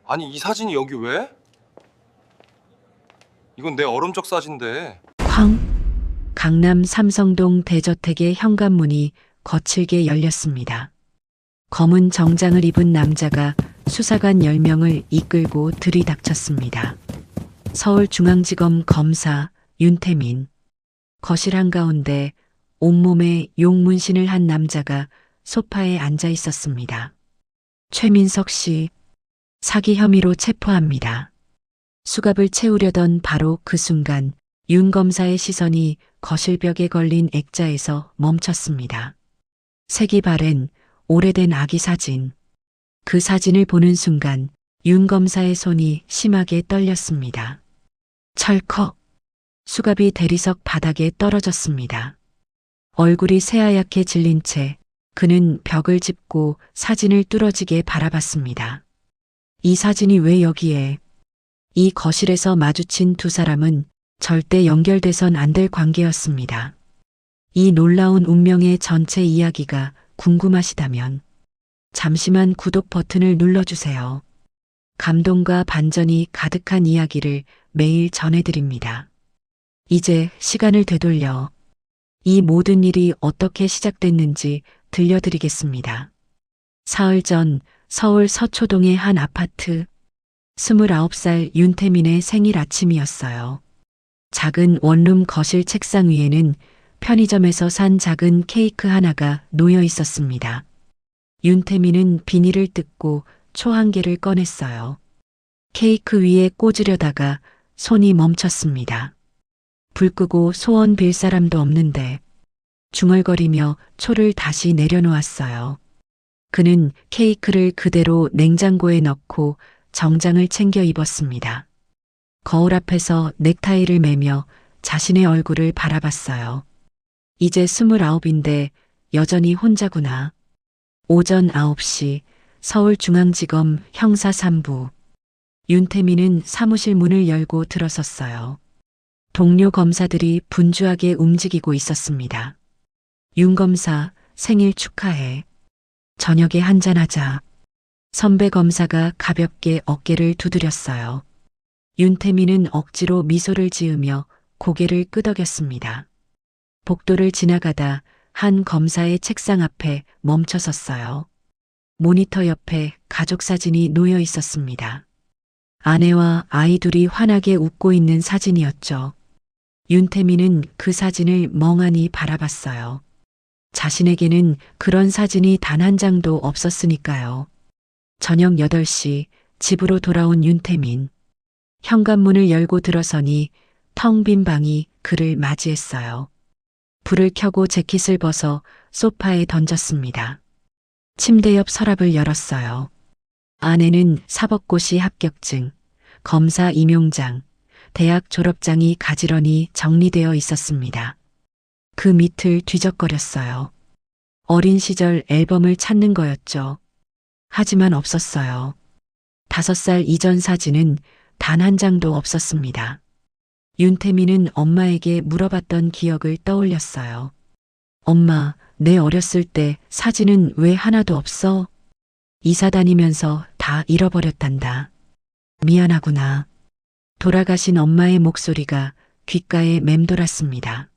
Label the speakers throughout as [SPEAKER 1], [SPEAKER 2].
[SPEAKER 1] 아니 이 사진이 여기 왜? 이건 내 어림적 사진인데.
[SPEAKER 2] 쾅! 강남 삼성동 대저택의 현관문이 거칠게 열렸습니다. 검은 정장을 입은 남자가 수사관 10명을 이끌고 들이닥쳤습니다. 서울중앙지검 검사 윤태민. 거실 한가운데 온몸에 용문신을 한 남자가 소파에 앉아 있었습니다. 최민석 씨, 사기 혐의로 체포합니다. 수갑을 채우려던 바로 그 순간 윤 검사의 시선이 거실벽에 걸린 액자에서 멈췄습니다. 색이 바랜 오래된 아기 사진. 그 사진을 보는 순간 윤 검사의 손이 심하게 떨렸습니다. 철컥. 수갑이 대리석 바닥에 떨어졌습니다. 얼굴이 새하얗게 질린 채 그는 벽을 짚고 사진을 뚫어지게 바라봤습니다. 이 사진이 왜 여기에? 이 거실에서 마주친 두 사람은 절대 연결돼선 안 될 관계였습니다. 이 놀라운 운명의 전체 이야기가 궁금하시다면 잠시만 구독 버튼을 눌러주세요. 감동과 반전이 가득한 이야기를 매일 전해드립니다. 이제 시간을 되돌려 이 모든 일이 어떻게 시작됐는지 들려드리겠습니다. 사흘 전 서울 서초동의 한 아파트. 29살 윤태민의 생일 아침이었어요. 작은 원룸 거실 책상 위에는 편의점에서 산 작은 케이크 하나가 놓여 있었습니다. 윤태민은 비닐을 뜯고 초 한 개를 꺼냈어요. 케이크 위에 꽂으려다가 손이 멈췄습니다. 불 끄고 소원 빌 사람도 없는데 중얼거리며 초를 다시 내려놓았어요. 그는 케이크를 그대로 냉장고에 넣고 정장을 챙겨 입었습니다. 거울 앞에서 넥타이를 매며 자신의 얼굴을 바라봤어요. 이제 29인데 여전히 혼자구나. 오전 9시 서울중앙지검 형사 3부. 윤태민은 사무실 문을 열고 들어섰어요. 동료 검사들이 분주하게 움직이고 있었습니다. 윤 검사, 생일 축하해. 저녁에 한잔하자. 선배 검사가 가볍게 어깨를 두드렸어요. 윤태민은 억지로 미소를 지으며 고개를 끄덕였습니다. 복도를 지나가다 한 검사의 책상 앞에 멈춰 섰어요. 모니터 옆에 가족 사진이 놓여 있었습니다. 아내와 아이 둘이 환하게 웃고 있는 사진이었죠. 윤태민은 그 사진을 멍하니 바라봤어요. 자신에게는 그런 사진이 단 한 장도 없었으니까요. 저녁 8시 집으로 돌아온 윤태민. 현관문을 열고 들어서니 텅 빈 방이 그를 맞이했어요. 불을 켜고 재킷을 벗어 소파에 던졌습니다. 침대 옆 서랍을 열었어요. 안에는 사법고시 합격증, 검사 임용장, 대학 졸업장이 가지런히 정리되어 있었습니다. 그 밑을 뒤적거렸어요. 어린 시절 앨범을 찾는 거였죠. 하지만 없었어요. 5살 이전 사진은 단 한 장도 없었습니다. 윤태민은 엄마에게 물어봤던 기억을 떠올렸어요. 엄마, 내 어렸을 때 사진은 왜 하나도 없어? 이사 다니면서 다 잃어버렸단다. 미안하구나. 돌아가신 엄마의 목소리가 귓가에 맴돌았습니다.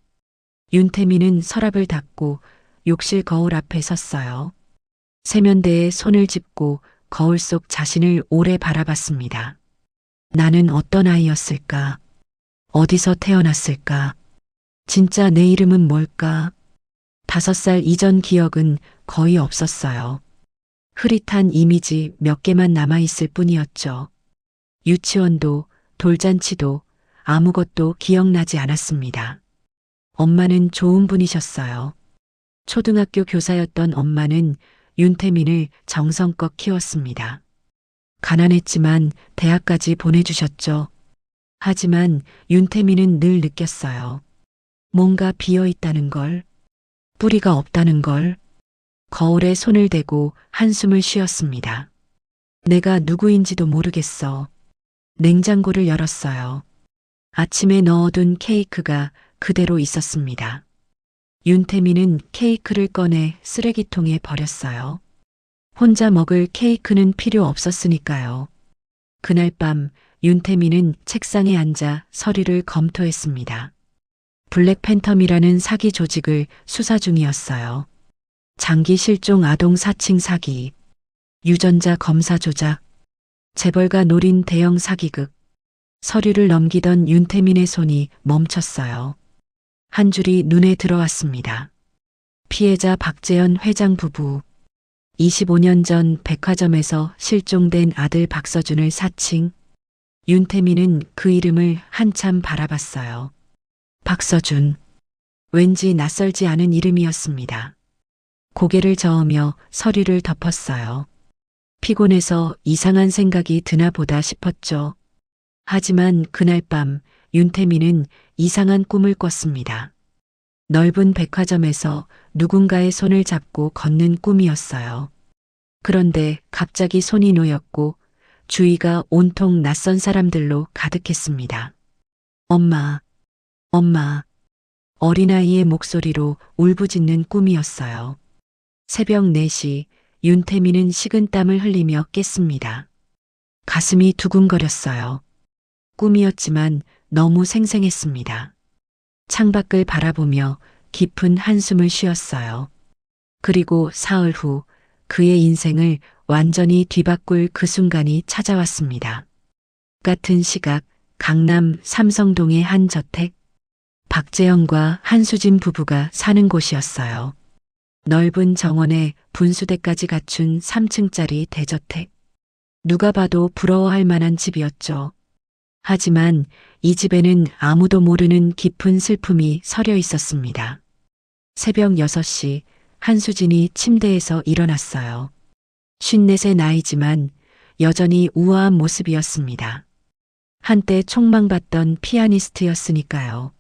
[SPEAKER 2] 윤태민은 서랍을 닫고 욕실 거울 앞에 섰어요. 세면대에 손을 짚고 거울 속 자신을 오래 바라봤습니다. 나는 어떤 아이였을까? 어디서 태어났을까? 진짜 내 이름은 뭘까? 5살 이전 기억은 거의 없었어요. 흐릿한 이미지 몇 개만 남아있을 뿐이었죠. 유치원도 돌잔치도 아무것도 기억나지 않았습니다. 엄마는 좋은 분이셨어요. 초등학교 교사였던 엄마는 윤태민을 정성껏 키웠습니다. 가난했지만 대학까지 보내주셨죠. 하지만 윤태민은 늘 느꼈어요. 뭔가 비어있다는 걸, 뿌리가 없다는 걸. 거울에 손을 대고 한숨을 쉬었습니다. 내가 누구인지도 모르겠어. 냉장고를 열었어요. 아침에 넣어둔 케이크가 그대로 있었습니다. 윤태민은 케이크를 꺼내 쓰레기통에 버렸어요. 혼자 먹을 케이크는 필요 없었으니까요. 그날 밤 윤태민은 책상에 앉아 서류를 검토했습니다. 블랙팬텀이라는 사기 조직을 수사 중이었어요. 장기 실종 아동 사칭 사기, 유전자 검사 조작, 재벌가 노린 대형 사기극. 서류를 넘기던 윤태민의 손이 멈췄어요. 한 줄이 눈에 들어왔습니다. 피해자 박재현 회장 부부. 25년 전 백화점에서 실종된 아들 박서준을 사칭. 윤태민은 그 이름을 한참 바라봤어요. 박서준. 왠지 낯설지 않은 이름이었습니다. 고개를 저으며 서류를 덮었어요. 피곤해서 이상한 생각이 드나 보다 싶었죠. 하지만 그날 밤 윤태민은 이상한 꿈을 꿨습니다. 넓은 백화점에서 누군가의 손을 잡고 걷는 꿈이었어요. 그런데 갑자기 손이 놓였고 주위가 온통 낯선 사람들로 가득했습니다. 엄마, 엄마. 어린아이의 목소리로 울부짖는 꿈이었어요. 새벽 4시 윤태민은 식은땀을 흘리며 깼습니다. 가슴이 두근거렸어요. 꿈이었지만 너무 생생했습니다. 창밖을 바라보며 깊은 한숨을 쉬었어요. 그리고 사흘 후 그의 인생을 완전히 뒤바꿀 그 순간이 찾아왔습니다. 같은 시각 강남 삼성동의 한 저택. 박재영과 한수진 부부가 사는 곳이었어요. 넓은 정원에 분수대까지 갖춘 3층짜리 대저택. 누가 봐도 부러워할 만한 집이었죠. 하지만 이 집에는 아무도 모르는 깊은 슬픔이 서려 있었습니다. 새벽 6시 한수진이 침대에서 일어났어요. 54세 나이지만 여전히 우아한 모습이었습니다. 한때 촉망받던 피아니스트였으니까요.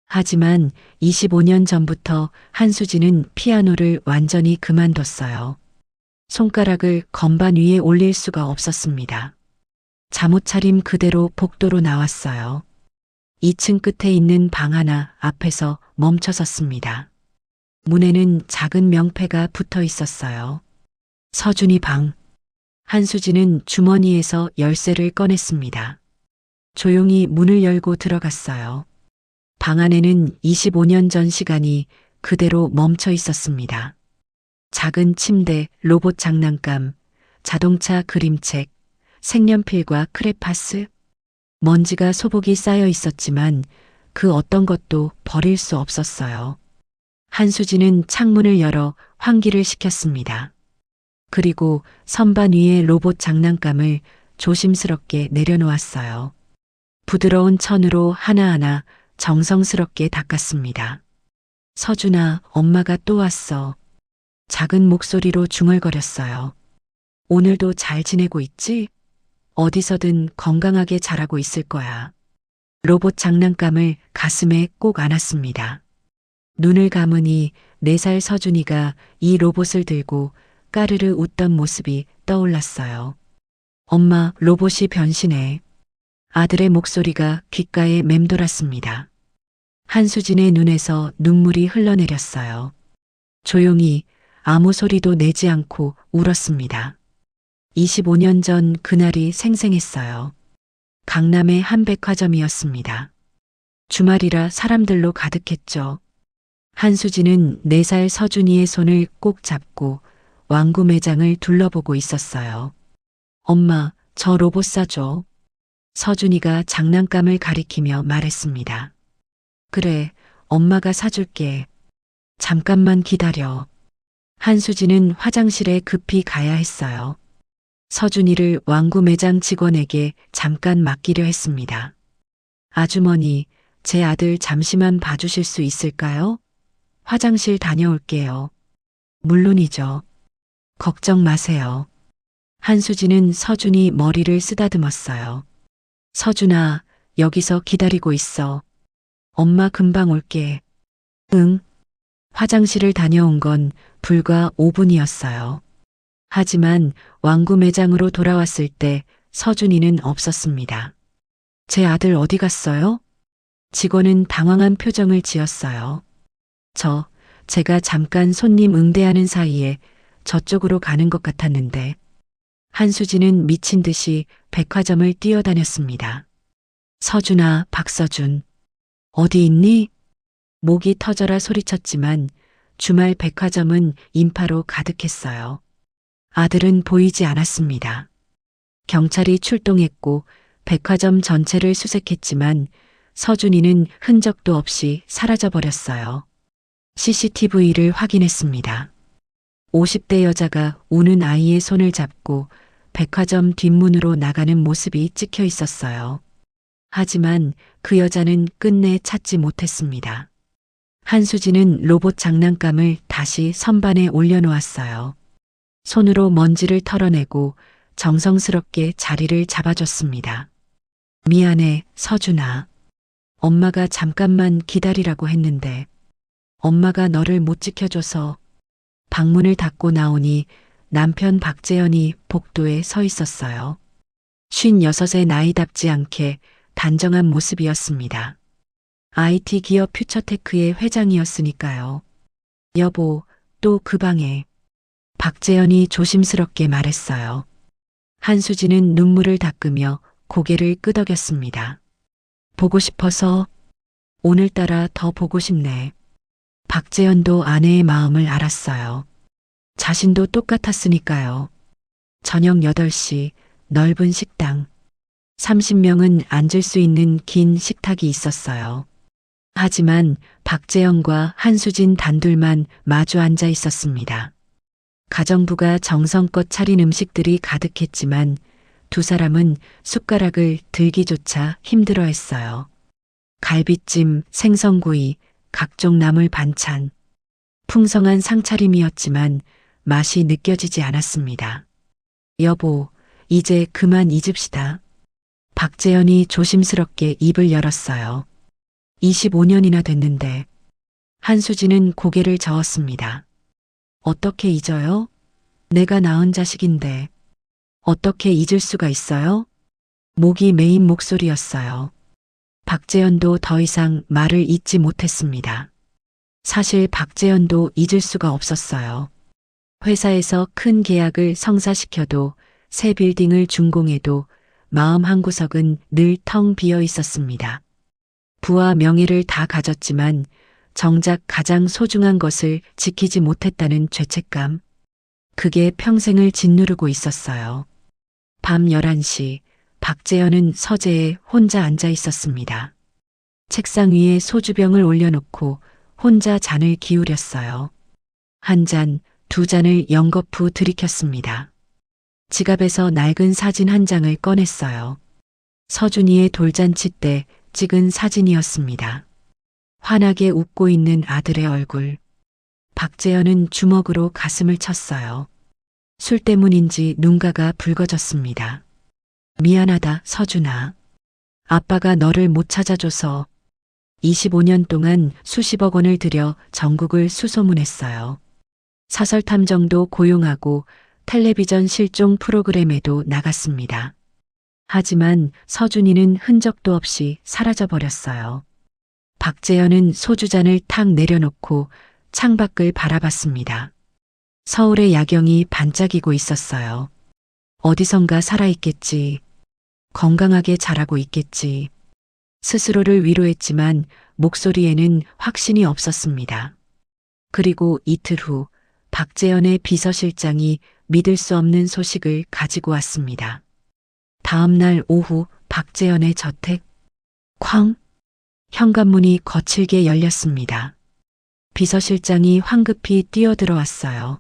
[SPEAKER 2] 하지만 25년 전부터 한수진은 피아노를 완전히 그만뒀어요. 손가락을 건반 위에 올릴 수가 없었습니다. 잠옷 차림 그대로 복도로 나왔어요. 2층 끝에 있는 방 하나 앞에서 멈춰섰습니다. 문에는 작은 명패가 붙어 있었어요. 서준이 방. 한수진은 주머니에서 열쇠를 꺼냈습니다. 조용히 문을 열고 들어갔어요. 방 안에는 25년 전 시간이 그대로 멈춰 있었습니다. 작은 침대, 로봇 장난감, 자동차 그림책, 색연필과 크레파스. 먼지가 소복이 쌓여 있었지만 그 어떤 것도 버릴 수 없었어요. 한수진은 창문을 열어 환기를 시켰습니다. 그리고 선반 위에 로봇 장난감을 조심스럽게 내려놓았어요. 부드러운 천으로 하나하나 정성스럽게 닦았습니다. 서준아, 엄마가 또 왔어. 작은 목소리로 중얼거렸어요. 오늘도 잘 지내고 있지? 어디서든 건강하게 자라고 있을 거야. 로봇 장난감을 가슴에 꼭 안았습니다. 눈을 감으니 4살 서준이가 이 로봇을 들고 까르르 웃던 모습이 떠올랐어요. 엄마, 로봇이 변신해. 아들의 목소리가 귓가에 맴돌았습니다. 한수진의 눈에서 눈물이 흘러내렸어요. 조용히 아무 소리도 내지 않고 울었습니다. 25년 전 그날이 생생했어요. 강남의 한 백화점이었습니다. 주말이라 사람들로 가득했죠. 한수진은 4살 서준이의 손을 꼭 잡고 왕구 매장을 둘러보고 있었어요. 엄마, 저 로봇 사줘. 서준이가 장난감을 가리키며 말했습니다. 그래, 엄마가 사줄게. 잠깐만 기다려. 한수진은 화장실에 급히 가야 했어요. 서준이를 왕구 매장 직원에게 잠깐 맡기려 했습니다. 아주머니, 제 아들 잠시만 봐주실 수 있을까요? 화장실 다녀올게요. 물론이죠. 걱정 마세요. 한수진은 서준이 머리를 쓰다듬었어요. 서준아, 여기서 기다리고 있어. 엄마 금방 올게. 응. 화장실을 다녀온 건 불과 5분이었어요. 하지만 왕구 매장으로 돌아왔을 때 서준이는 없었습니다. 제 아들 어디 갔어요? 직원은 당황한 표정을 지었어요. 제가 잠깐 손님 응대하는 사이에 저쪽으로 가는 것 같았는데. 한수진은 미친 듯이 백화점을 뛰어다녔습니다. 서준아, 박서준. 어디 있니? 목이 터져라 소리쳤지만 주말 백화점은 인파로 가득했어요. 아들은 보이지 않았습니다. 경찰이 출동했고 백화점 전체를 수색했지만 서준이는 흔적도 없이 사라져버렸어요. CCTV를 확인했습니다. 50대 여자가 우는 아이의 손을 잡고 백화점 뒷문으로 나가는 모습이 찍혀 있었어요. 하지만 그 여자는 끝내 찾지 못했습니다. 한수진은 로봇 장난감을 다시 선반에 올려놓았어요. 손으로 먼지를 털어내고 정성스럽게 자리를 잡아줬습니다. 미안해, 서준아. 엄마가 잠깐만 기다리라고 했는데 엄마가 너를 못 지켜줘서. 방문을 닫고 나오니 남편 박재현이 복도에 서 있었어요. 56의 나이답지 않게 단정한 모습이었습니다. IT 기업 퓨처테크의 회장이었으니까요. 여보, 또 그 방에. 박재현이 조심스럽게 말했어요. 한수진은 눈물을 닦으며 고개를 끄덕였습니다. 보고 싶어서. 오늘따라 더 보고 싶네. 박재현도 아내의 마음을 알았어요. 자신도 똑같았으니까요. 저녁 8시 넓은 식당. 30명은 앉을 수 있는 긴 식탁이 있었어요. 하지만 박재현과 한수진 단둘만 마주 앉아 있었습니다. 가정부가 정성껏 차린 음식들이 가득했지만 두 사람은 숟가락을 들기조차 힘들어했어요. 갈비찜, 생선구이, 각종 나물 반찬. 풍성한 상차림이었지만 맛이 느껴지지 않았습니다. 여보, 이제 그만 잊읍시다. 박재현이 조심스럽게 입을 열었어요. 25년이나 됐는데. 한수진은 고개를 저었습니다. 어떻게 잊어요? 내가 낳은 자식인데. 어떻게 잊을 수가 있어요? 목이 메인 목소리였어요. 박재현도 더 이상 말을 잇지 못했습니다. 사실 박재현도 잊을 수가 없었어요. 회사에서 큰 계약을 성사시켜도 새 빌딩을 준공해도 마음 한구석은 늘 텅 비어 있었습니다. 부와 명예를 다 가졌지만 정작 가장 소중한 것을 지키지 못했다는 죄책감. 그게 평생을 짓누르고 있었어요. 밤 11시 박재현은 서재에 혼자 앉아 있었습니다. 책상 위에 소주병을 올려놓고 혼자 잔을 기울였어요. 한 잔, 두 잔을 연거푸 들이켰습니다. 지갑에서 낡은 사진 한 장을 꺼냈어요. 서준이의 돌잔치 때 찍은 사진이었습니다. 환하게 웃고 있는 아들의 얼굴. 박재현은 주먹으로 가슴을 쳤어요. 술 때문인지 눈가가 붉어졌습니다. 미안하다, 서준아. 아빠가 너를 못 찾아줘서. 25년 동안 수십억 원을 들여 전국을 수소문했어요. 사설탐정도 고용하고 텔레비전 실종 프로그램에도 나갔습니다. 하지만 서준이는 흔적도 없이 사라져버렸어요. 박재현은 소주잔을 탁 내려놓고 창밖을 바라봤습니다. 서울의 야경이 반짝이고 있었어요. 어디선가 살아있겠지. 건강하게 자라고 있겠지. 스스로를 위로했지만 목소리에는 확신이 없었습니다. 그리고 이틀 후 박재현의 비서실장이 믿을 수 없는 소식을 가지고 왔습니다. 다음 날 오후 박재현의 저택. 쾅! 현관문이 거칠게 열렸습니다. 비서실장이 황급히 뛰어들어왔어요.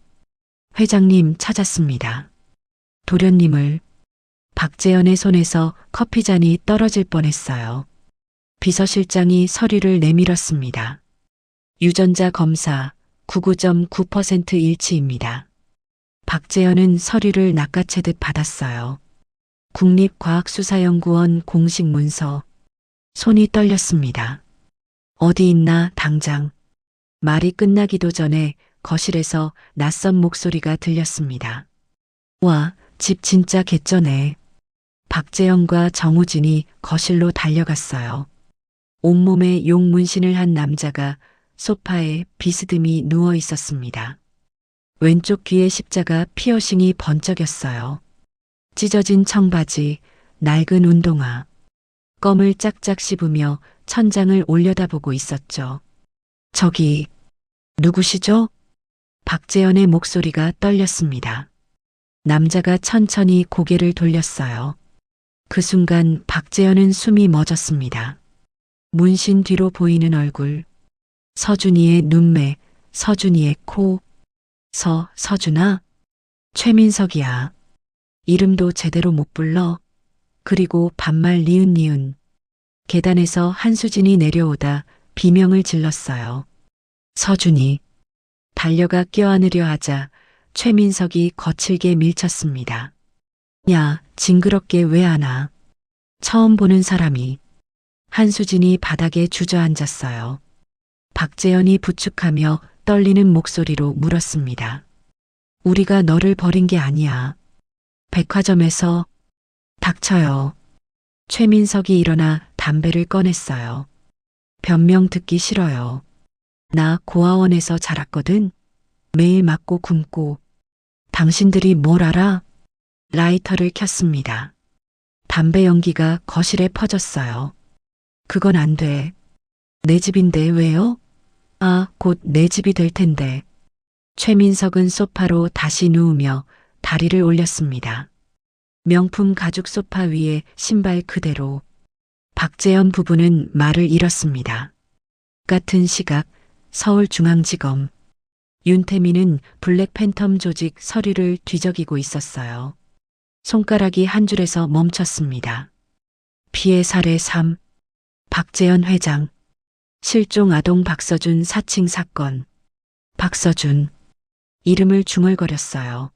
[SPEAKER 2] 회장님 찾았습니다. 도련님을. 박재현의 손에서 커피잔이 떨어질 뻔했어요. 비서실장이 서류를 내밀었습니다. 유전자 검사 99.9% 일치입니다. 박재현은 서류를 낚아채듯 받았어요. 국립과학수사연구원 공식 문서. 손이 떨렸습니다. 어디 있나 당장. 말이 끝나기도 전에 거실에서 낯선 목소리가 들렸습니다. 와, 집 진짜 개쩌네. 박재현과 정우진이 거실로 달려갔어요. 온몸에 용 문신을 한 남자가 소파에 비스듬히 누워 있었습니다. 왼쪽 귀에 십자가 피어싱이 번쩍였어요. 찢어진 청바지, 낡은 운동화. 껌을 짝짝 씹으며 천장을 올려다보고 있었죠. 저기, 누구시죠? 박재현의 목소리가 떨렸습니다. 남자가 천천히 고개를 돌렸어요. 그 순간 박재현은 숨이 멎었습니다. 문신 뒤로 보이는 얼굴, 서준이의 눈매, 서준이의 코, 서준아? 최민석이야. 이름도 제대로 못 불러. 그리고 반말 니은니은. 계단에서 한수진이 내려오다 비명을 질렀어요. 서준이. 달려가 껴안으려 하자 최민석이 거칠게 밀쳤습니다. 야, 징그럽게 왜 안 와? 처음 보는 사람이. 한수진이 바닥에 주저앉았어요. 박재현이 부축하며 떨리는 목소리로 물었습니다. 우리가 너를 버린 게 아니야. 백화점에서. 닥쳐요. 최민석이 일어나 담배를 꺼냈어요. 변명 듣기 싫어요. 나 고아원에서 자랐거든. 매일 맞고 굶고. 당신들이 뭘 알아? 라이터를 켰습니다. 담배 연기가 거실에 퍼졌어요. 그건 안 돼. 내 집인데 왜요? 아, 곧 내 집이 될 텐데. 최민석은 소파로 다시 누우며 다리를 올렸습니다. 명품 가죽 소파 위에 신발 그대로. 박재현 부부는 말을 잃었습니다. 같은 시각 서울중앙지검. 윤태민은 블랙팬텀 조직 서류를 뒤적이고 있었어요. 손가락이 한 줄에서 멈췄습니다. 피해 사례 3. 박재현 회장. 실종 아동 박서준 사칭 사건. 박서준. 이름을 중얼거렸어요.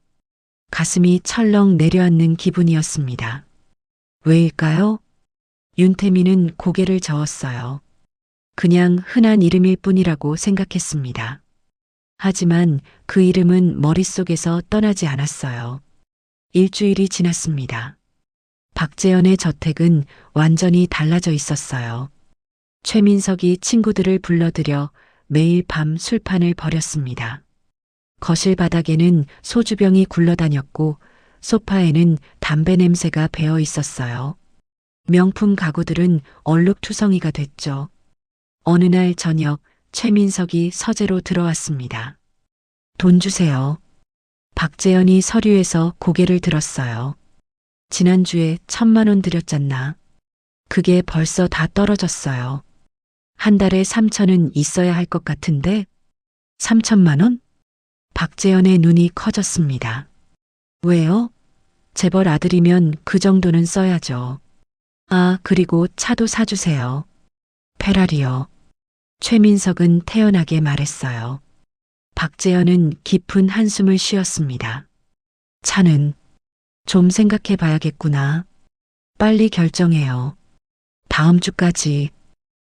[SPEAKER 2] 가슴이 철렁 내려앉는 기분이었습니다. 왜일까요? 윤태민은 고개를 저었어요. 그냥 흔한 이름일 뿐이라고 생각했습니다. 하지만 그 이름은 머릿속에서 떠나지 않았어요. 일주일이 지났습니다. 박재현의 저택은 완전히 달라져 있었어요. 최민석이 친구들을 불러들여 매일 밤 술판을 벌였습니다. 거실 바닥에는 소주병이 굴러다녔고 소파에는 담배 냄새가 배어 있었어요. 명품 가구들은 얼룩투성이가 됐죠. 어느 날 저녁 최민석이 서재로 들어왔습니다. 돈 주세요. 박재현이 서류에서 고개를 들었어요. 지난주에 1,000만 원 드렸잖나. 그게 벌써 다 떨어졌어요. 한 달에 3,000은 있어야 할 것 같은데 3,000만 원? 박재현의 눈이 커졌습니다. 왜요? 재벌 아들이면 그 정도는 써야죠. 아, 그리고 차도 사주세요. 페라리요. 최민석은 태연하게 말했어요. 박재현은 깊은 한숨을 쉬었습니다. 차는 좀 생각해 봐야겠구나. 빨리 결정해요. 다음 주까지.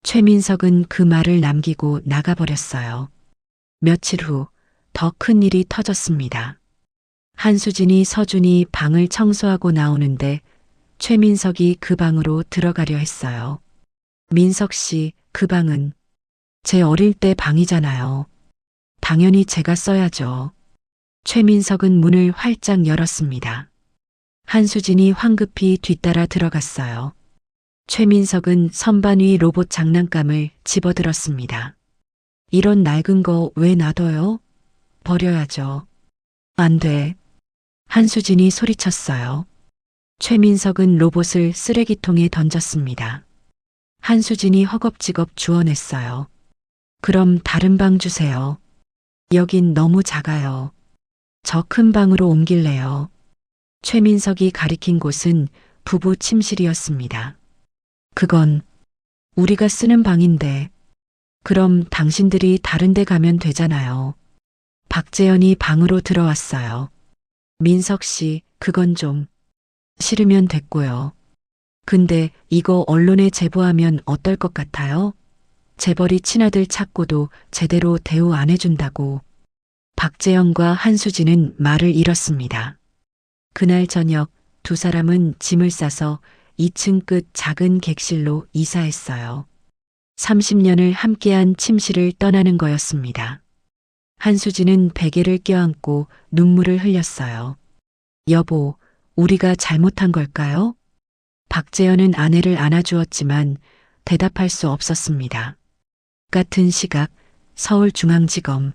[SPEAKER 2] 최민석은 그 말을 남기고 나가버렸어요. 며칠 후 더 큰 일이 터졌습니다. 한수진이 서준이 방을 청소하고 나오는데 최민석이 그 방으로 들어가려 했어요. 민석 씨, 그 방은 제 어릴 때 방이잖아요. 당연히 제가 써야죠. 최민석은 문을 활짝 열었습니다. 한수진이 황급히 뒤따라 들어갔어요. 최민석은 선반 위 로봇 장난감을 집어들었습니다. 이런 낡은 거 왜 놔둬요? 버려야죠. 안 돼. 한수진이 소리쳤어요. 최민석은 로봇을 쓰레기통에 던졌습니다. 한수진이 허겁지겁 주워냈어요. 그럼 다른 방 주세요. 여긴 너무 작아요. 저 큰 방으로 옮길래요. 최민석이 가리킨 곳은 부부 침실이었습니다. 그건 우리가 쓰는 방인데. 그럼 당신들이 다른 데 가면 되잖아요. 박재현이 방으로 들어왔어요. 민석 씨, 그건 좀 싫으면 됐고요. 근데 이거 언론에 제보하면 어떨 것 같아요? 재벌이 친아들 찾고도 제대로 대우 안 해준다고. 박재현과 한수진은 말을 잃었습니다. 그날 저녁 두 사람은 짐을 싸서 2층 끝 작은 객실로 이사했어요. 30년을 함께한 침실을 떠나는 거였습니다. 한수진은 베개를 껴안고 눈물을 흘렸어요. 여보, 우리가 잘못한 걸까요? 박재현은 아내를 안아주었지만 대답할 수 없었습니다. 같은 시각 서울중앙지검.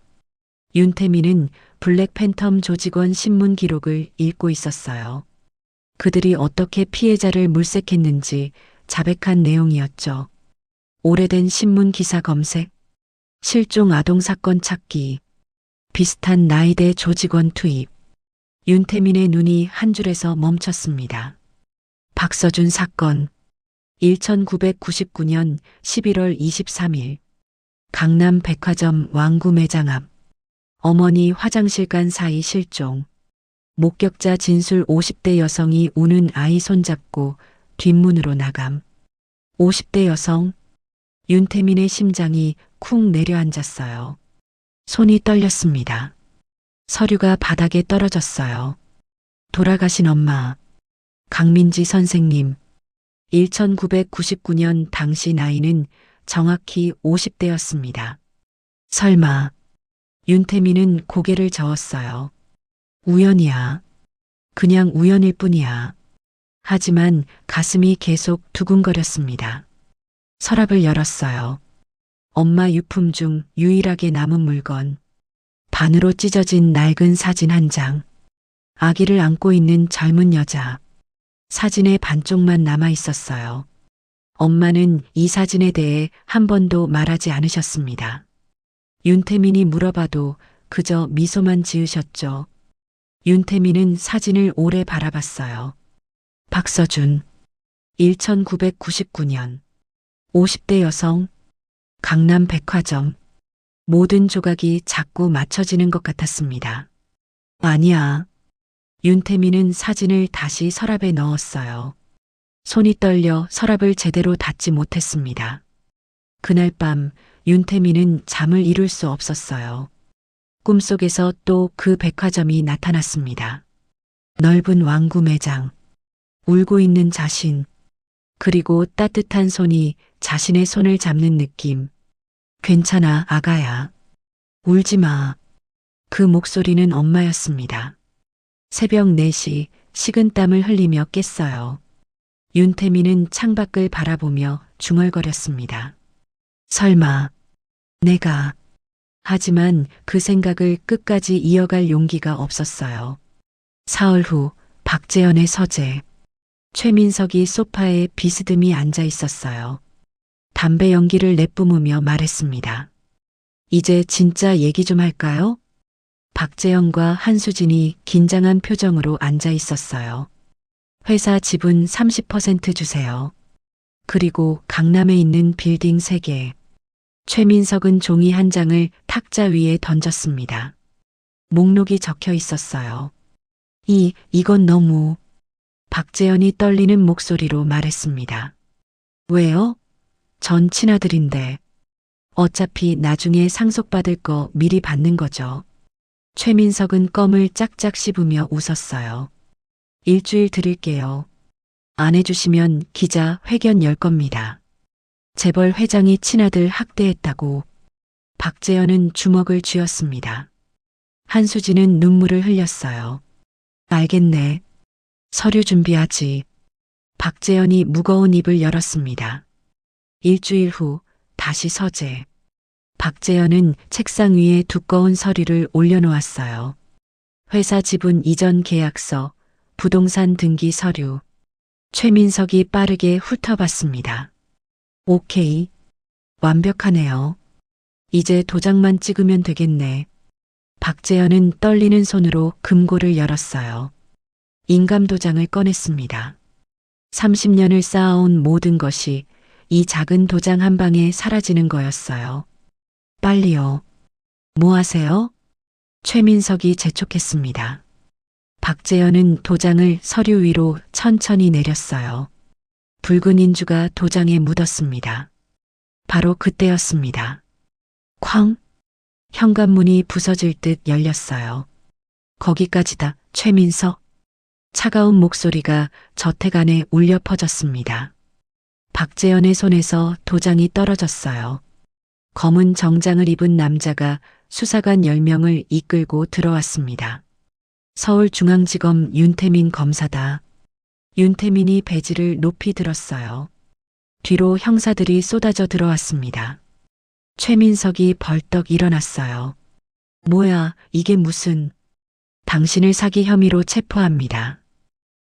[SPEAKER 2] 윤태민은 블랙팬텀 조직원 신문 기록을 읽고 있었어요. 그들이 어떻게 피해자를 물색했는지 자백한 내용이었죠. 오래된 신문 기사 검색, 실종 아동 사건 찾기, 비슷한 나이대 조직원 투입. 윤태민의 눈이 한 줄에서 멈췄습니다. 박서준 사건. 1999년 11월 23일. 강남 백화점 왕구 매장 앞. 어머니 화장실 간 사이 실종. 목격자 진술 50대 여성이 우는 아이 손잡고 뒷문으로 나감. 50대 여성. 윤태민의 심장이 쿵 내려앉았어요. 손이 떨렸습니다. 서류가 바닥에 떨어졌어요. 돌아가신 엄마. 강민지 선생님. 1999년 당시 나이는 정확히 50대였습니다. 설마. 윤태민은 고개를 저었어요. 우연이야. 그냥 우연일 뿐이야. 하지만 가슴이 계속 두근거렸습니다. 서랍을 열었어요. 엄마 유품 중 유일하게 남은 물건. 반으로 찢어진 낡은 사진 한 장. 아기를 안고 있는 젊은 여자. 사진의 반쪽만 남아 있었어요. 엄마는 이 사진에 대해 한 번도 말하지 않으셨습니다. 윤태민이 물어봐도 그저 미소만 지으셨죠. 윤태민은 사진을 오래 바라봤어요. 박서준. 1999년. 50대 여성. 강남 백화점. 모든 조각이 자꾸 맞춰지는 것 같았습니다. 아니야. 윤태민은 사진을 다시 서랍에 넣었어요. 손이 떨려 서랍을 제대로 닫지 못했습니다. 그날 밤 윤태민은 잠을 이룰 수 없었어요. 꿈속에서 또 그 백화점이 나타났습니다. 넓은 왕구 매장. 울고 있는 자신. 그리고 따뜻한 손이 자신의 손을 잡는 느낌. 괜찮아, 아가야. 울지 마. 그 목소리는 엄마였습니다. 새벽 4시 식은땀을 흘리며 깼어요. 윤태민은 창밖을 바라보며 중얼거렸습니다. 설마 내가. 하지만 그 생각을 끝까지 이어갈 용기가 없었어요. 사흘 후 박재현의 서재. 최민석이 소파에 비스듬히 앉아 있었어요. 담배 연기를 내뿜으며 말했습니다. 이제 진짜 얘기 좀 할까요? 박재현과 한수진이 긴장한 표정으로 앉아 있었어요. 회사 지분 30% 주세요. 그리고 강남에 있는 빌딩 3개. 최민석은 종이 한 장을 탁자 위에 던졌습니다. 목록이 적혀 있었어요. 이건 너무. 박재현이 떨리는 목소리로 말했습니다. 왜요? 전 친아들인데. 어차피 나중에 상속받을 거 미리 받는 거죠. 최민석은 껌을 짝짝 씹으며 웃었어요. 일주일 드릴게요. 안 해주시면 기자 회견 열 겁니다. 재벌 회장이 친아들 학대했다고. 박재현은 주먹을 쥐었습니다. 한수진은 눈물을 흘렸어요. 알겠네. 서류 준비하지. 박재현이 무거운 입을 열었습니다. 일주일 후 다시 서재. 박재현은 책상 위에 두꺼운 서류를 올려놓았어요. 회사 지분 이전 계약서, 부동산 등기 서류. 최민석이 빠르게 훑어봤습니다. 오케이. 완벽하네요. 이제 도장만 찍으면 되겠네. 박재현은 떨리는 손으로 금고를 열었어요. 인감도장을 꺼냈습니다. 30년을 쌓아온 모든 것이 이 작은 도장 한 방에 사라지는 거였어요. 빨리요. 뭐 하세요? 최민석이 재촉했습니다. 박재현은 도장을 서류 위로 천천히 내렸어요. 붉은 인주가 도장에 묻었습니다. 바로 그때였습니다. 쾅! 현관문이 부서질 듯 열렸어요. 거기까지다, 최민석. 차가운 목소리가 저택 안에 울려 퍼졌습니다. 박재현의 손에서 도장이 떨어졌어요. 검은 정장을 입은 남자가 수사관 10명을 이끌고 들어왔습니다. 서울중앙지검 윤태민 검사다. 윤태민이 배지를 높이 들었어요. 뒤로 형사들이 쏟아져 들어왔습니다. 최민석이 벌떡 일어났어요. 뭐야, 이게 무슨... 당신을 사기 혐의로 체포합니다.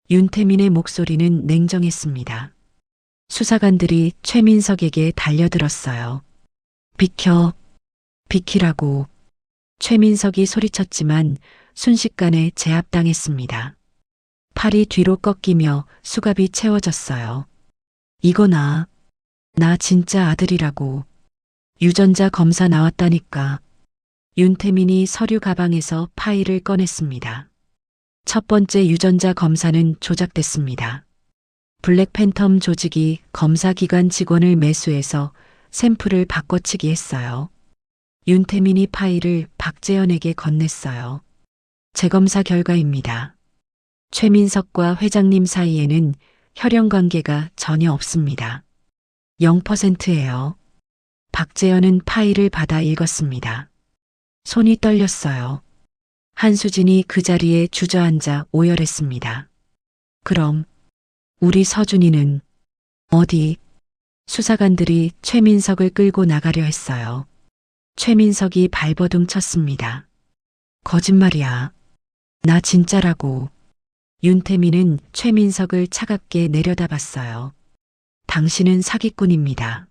[SPEAKER 2] 윤태민의 목소리는 냉정했습니다. 수사관들이 최민석에게 달려들었어요. 비켜, 비키라고. 최민석이 소리쳤지만 순식간에 제압당했습니다. 팔이 뒤로 꺾이며 수갑이 채워졌어요. 이거 나 진짜 아들이라고. 유전자 검사 나왔다니까. 윤태민이 서류 가방에서 파일을 꺼냈습니다. 첫 번째 유전자 검사는 조작됐습니다. 블랙팬텀 조직이 검사기관 직원을 매수해서 샘플을 바꿔치기 했어요. 윤태민이 파일을 박재현에게 건넸어요. 재검사 결과입니다. 최민석과 회장님 사이에는 혈연 관계가 전혀 없습니다. 0%예요. 박재현은 파일을 받아 읽었습니다. 손이 떨렸어요. 한수진이 그 자리에 주저앉아 오열했습니다. 그럼 우리 서준이는 어디? 수사관들이 최민석을 끌고 나가려 했어요. 최민석이 발버둥 쳤습니다. 거짓말이야. 나 진짜라고. 윤태민은 최민석을 차갑게 내려다봤어요. 당신은 사기꾼입니다.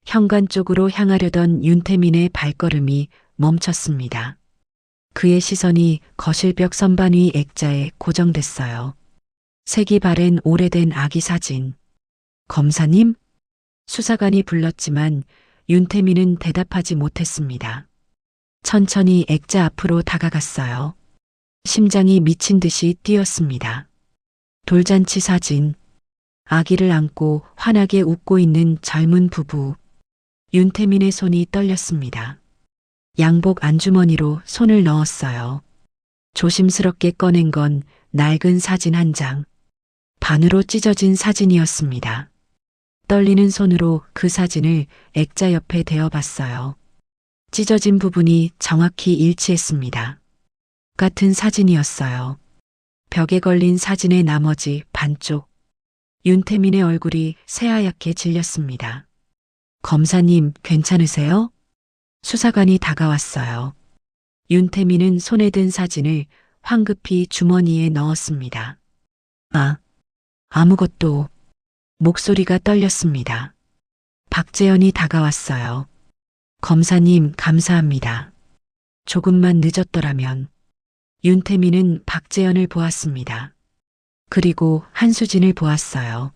[SPEAKER 2] 현관 쪽으로 향하려던 윤태민의 발걸음이 멈췄습니다. 그의 시선이 거실벽 선반 위 액자에 고정됐어요. 색이 바랜 오래된 아기 사진. 검사님? 수사관이 불렀지만 윤태민은 대답하지 못했습니다. 천천히 액자 앞으로 다가갔어요. 심장이 미친 듯이 뛰었습니다. 돌잔치 사진. 아기를 안고 환하게 웃고 있는 젊은 부부. 윤태민의 손이 떨렸습니다. 양복 안주머니로 손을 넣었어요. 조심스럽게 꺼낸 건 낡은 사진 한 장. 반으로 찢어진 사진이었습니다. 떨리는 손으로 그 사진을 액자 옆에 대어봤어요. 찢어진 부분이 정확히 일치했습니다. 같은 사진이었어요. 벽에 걸린 사진의 나머지 반쪽. 윤태민의 얼굴이 새하얗게 질렸습니다. 검사님, 괜찮으세요? 수사관이 다가왔어요. 윤태민은 손에 든 사진을 황급히 주머니에 넣었습니다. 아무것도. 목소리가 떨렸습니다. 박재현이 다가왔어요. 검사님, 감사합니다. 조금만 늦었더라면. 윤태민은 박재현을 보았습니다. 그리고 한수진을 보았어요.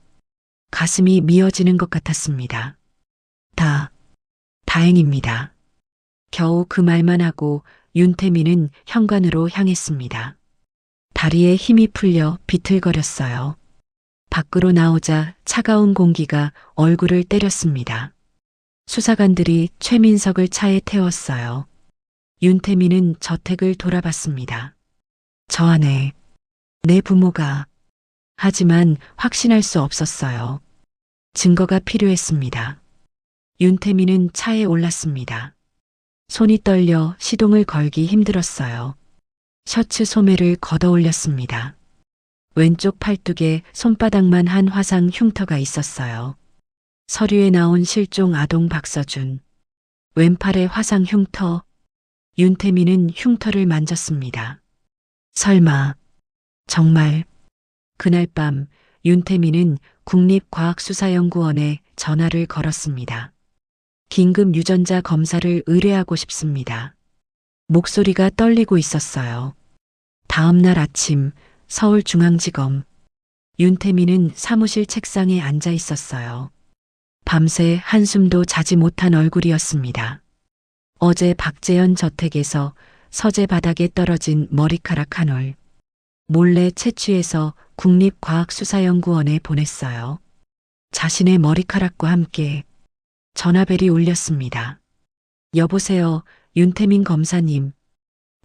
[SPEAKER 2] 가슴이 미어지는 것 같았습니다. 다행입니다. 겨우 그 말만 하고 윤태민은 현관으로 향했습니다. 다리에 힘이 풀려 비틀거렸어요. 밖으로 나오자 차가운 공기가 얼굴을 때렸습니다. 수사관들이 최민석을 차에 태웠어요. 윤태민은 저택을 돌아봤습니다. 저 안에 내 부모가... 하지만 확신할 수 없었어요. 증거가 필요했습니다. 윤태민은 차에 올랐습니다. 손이 떨려 시동을 걸기 힘들었어요. 셔츠 소매를 걷어 올렸습니다. 왼쪽 팔뚝에 손바닥만 한 화상 흉터가 있었어요. 서류에 나온 실종 아동 박서준. 왼팔에 화상 흉터. 윤태민은 흉터를 만졌습니다. 설마, 정말. 그날 밤 윤태민은 국립과학수사연구원에 전화를 걸었습니다. 긴급 유전자 검사를 의뢰하고 싶습니다. 목소리가 떨리고 있었어요. 다음 날 아침 서울중앙지검. 윤태민은 사무실 책상에 앉아 있었어요. 밤새 한숨도 자지 못한 얼굴이었습니다. 어제 박재현 저택에서 서재 바닥에 떨어진 머리카락 한 올. 몰래 채취해서 국립과학수사연구원에 보냈어요. 자신의 머리카락과 함께. 전화벨이 울렸습니다. 여보세요, 윤태민 검사님.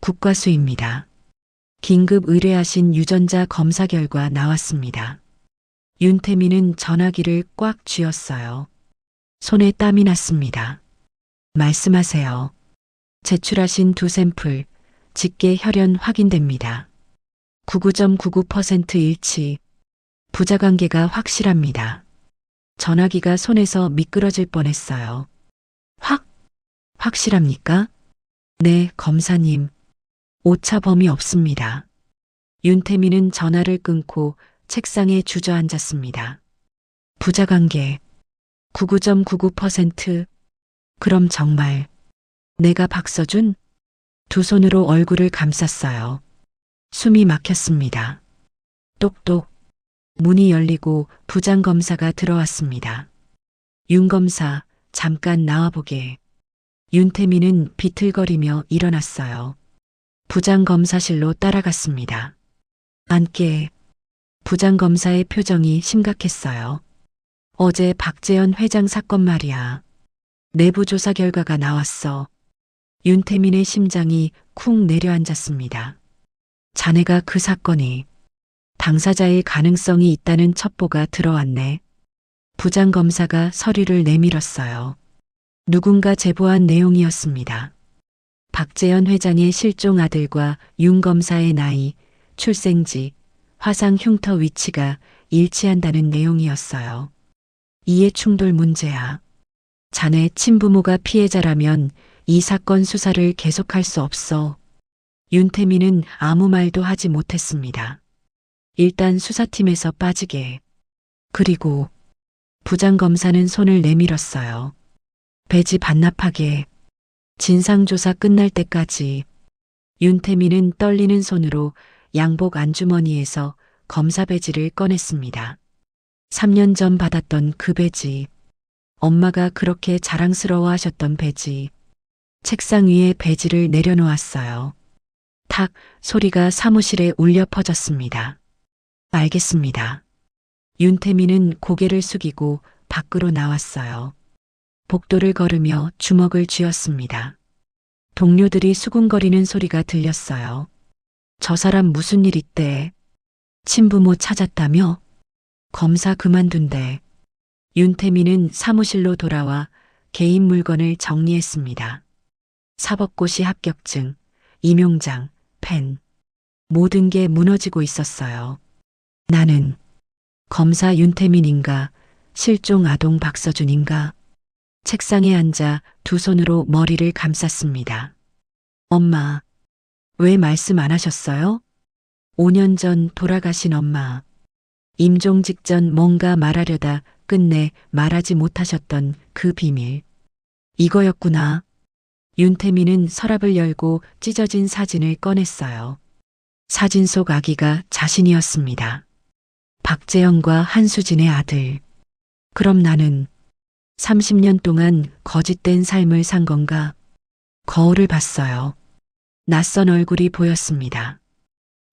[SPEAKER 2] 국과수입니다. 긴급 의뢰하신 유전자 검사 결과 나왔습니다. 윤태민은 전화기를 꽉 쥐었어요. 손에 땀이 났습니다. 말씀하세요. 제출하신 두 샘플, 직계 혈연 확인됩니다. 99.99% 일치. 부자관계가 확실합니다. 전화기가 손에서 미끄러질 뻔했어요. 확실합니까? 네, 검사님. 오차 범위 없습니다. 윤태민은 전화를 끊고 책상에 주저앉았습니다. 부자관계 99.99%. 그럼 정말 내가 박서준? 두 손으로 얼굴을 감쌌어요. 숨이 막혔습니다. 똑똑. 문이 열리고 부장검사가 들어왔습니다. 윤 검사, 잠깐 나와보게. 윤태민은 비틀거리며 일어났어요. 부장검사실로 따라갔습니다. 앉게. 부장검사의 표정이 심각했어요. 어제 박재현 회장 사건 말이야. 내부 조사 결과가 나왔어. 윤태민의 심장이 쿵 내려앉았습니다. 자네가 그 사건이 당사자의 가능성이 있다는 첩보가 들어왔네. 부장검사가 서류를 내밀었어요. 누군가 제보한 내용이었습니다. 박재현 회장의 실종 아들과 윤 검사의 나이, 출생지, 화상 흉터 위치가 일치한다는 내용이었어요. 이해 충돌 문제야. 자네 친부모가 피해자라면 이 사건 수사를 계속할 수 없어. 윤태민은 아무 말도 하지 못했습니다. 일단 수사팀에서 빠지게. 그리고 부장검사는 손을 내밀었어요. 배지 반납하게. 진상조사 끝날 때까지. 윤태민은 떨리는 손으로 양복 안주머니에서 검사 배지를 꺼냈습니다. 3년 전 받았던 그 배지. 엄마가 그렇게 자랑스러워 하셨던 배지. 책상 위에 배지를 내려놓았어요. 탁 소리가 사무실에 울려 퍼졌습니다. 알겠습니다. 윤태민은 고개를 숙이고 밖으로 나왔어요. 복도를 걸으며 주먹을 쥐었습니다. 동료들이 수군거리는 소리가 들렸어요. 저 사람 무슨 일 있대? 친부모 찾았다며? 검사 그만둔대. 윤태민은 사무실로 돌아와 개인 물건을 정리했습니다. 사법고시 합격증, 임용장, 펜. 모든 게 무너지고 있었어요. 나는 검사 윤태민인가, 실종 아동 박서준인가? 책상에 앉아 두 손으로 머리를 감쌌습니다. 엄마, 왜 말씀 안 하셨어요? 5년 전 돌아가신 엄마. 임종 직전 뭔가 말하려다 끝내 말하지 못하셨던 그 비밀. 이거였구나. 윤태민은 서랍을 열고 찢어진 사진을 꺼냈어요. 사진 속 아기가 자신이었습니다. 박재영과 한수진의 아들. 그럼 나는 30년 동안 거짓된 삶을 산 건가? 거울을 봤어요. 낯선 얼굴이 보였습니다.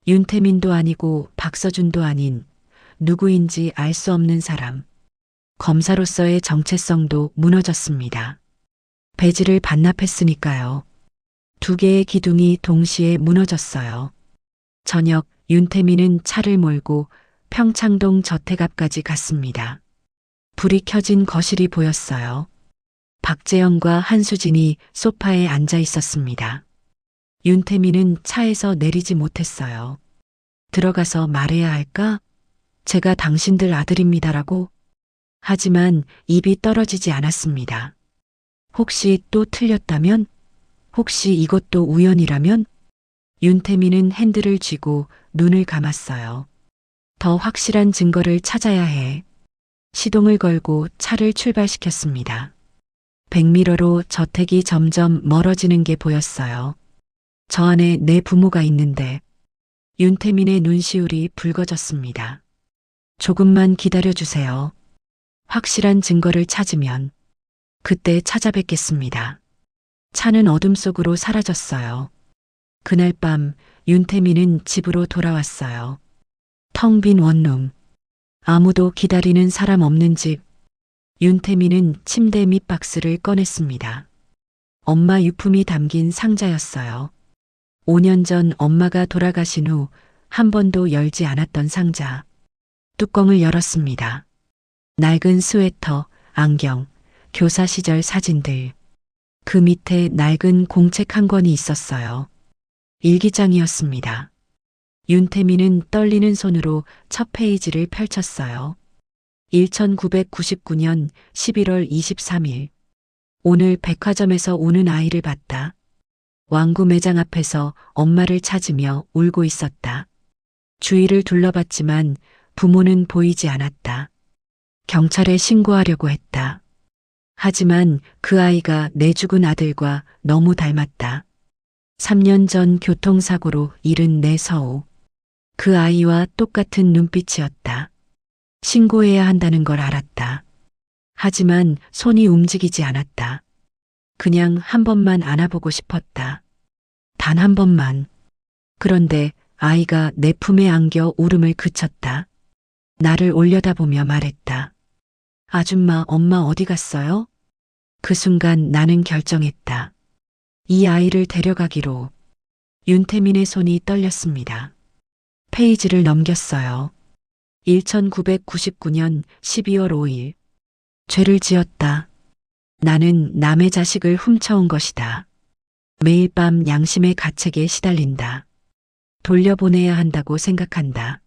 [SPEAKER 2] 윤태민도 아니고 박서준도 아닌 누구인지 알 수 없는 사람. 검사로서의 정체성도 무너졌습니다. 배지를 반납했으니까요. 두 개의 기둥이 동시에 무너졌어요. 저녁 윤태민은 차를 몰고 평창동 저택 앞까지 갔습니다. 불이 켜진 거실이 보였어요. 박재영과 한수진이 소파에 앉아 있었습니다. 윤태민은 차에서 내리지 못했어요. 들어가서 말해야 할까? 제가 당신들 아들입니다라고. 하지만 입이 떨어지지 않았습니다. 혹시 또 틀렸다면? 혹시 이것도 우연이라면? 윤태민은 핸들을 쥐고 눈을 감았어요. 더 확실한 증거를 찾아야 해. 시동을 걸고 차를 출발시켰습니다. 백미러로 저택이 점점 멀어지는 게 보였어요. 저 안에 내 부모가 있는데. 윤태민의 눈시울이 붉어졌습니다. 조금만 기다려주세요. 확실한 증거를 찾으면 그때 찾아뵙겠습니다. 차는 어둠 속으로 사라졌어요. 그날 밤 윤태민은 집으로 돌아왔어요. 텅 빈 원룸. 아무도 기다리는 사람 없는 집. 윤태민은 침대 밑 박스를 꺼냈습니다. 엄마 유품이 담긴 상자였어요. 5년 전 엄마가 돌아가신 후 한 번도 열지 않았던 상자. 뚜껑을 열었습니다. 낡은 스웨터, 안경, 교사 시절 사진들. 그 밑에 낡은 공책 한 권이 있었어요. 일기장이었습니다. 윤태민은 떨리는 손으로 첫 페이지를 펼쳤어요. 1999년 11월 23일. 오늘 백화점에서 오는 아이를 봤다. 왕구 매장 앞에서 엄마를 찾으며 울고 있었다. 주위를 둘러봤지만 부모는 보이지 않았다. 경찰에 신고하려고 했다. 하지만 그 아이가 내 죽은 아들과 너무 닮았다. 3년 전 교통사고로 잃은 내 서우. 그 아이와 똑같은 눈빛이었다. 신고해야 한다는 걸 알았다. 하지만 손이 움직이지 않았다. 그냥 한 번만 안아보고 싶었다. 단 한 번만. 그런데 아이가 내 품에 안겨 울음을 그쳤다. 나를 올려다보며 말했다. 아줌마, 엄마 어디 갔어요? 그 순간 나는 결정했다. 이 아이를 데려가기로. 윤태민의 손이 떨렸습니다. 페이지를 넘겼어요. 1999년 12월 5일. 죄를 지었다. 나는 남의 자식을 훔쳐온 것이다. 매일 밤 양심의 가책에 시달린다. 돌려보내야 한다고 생각한다.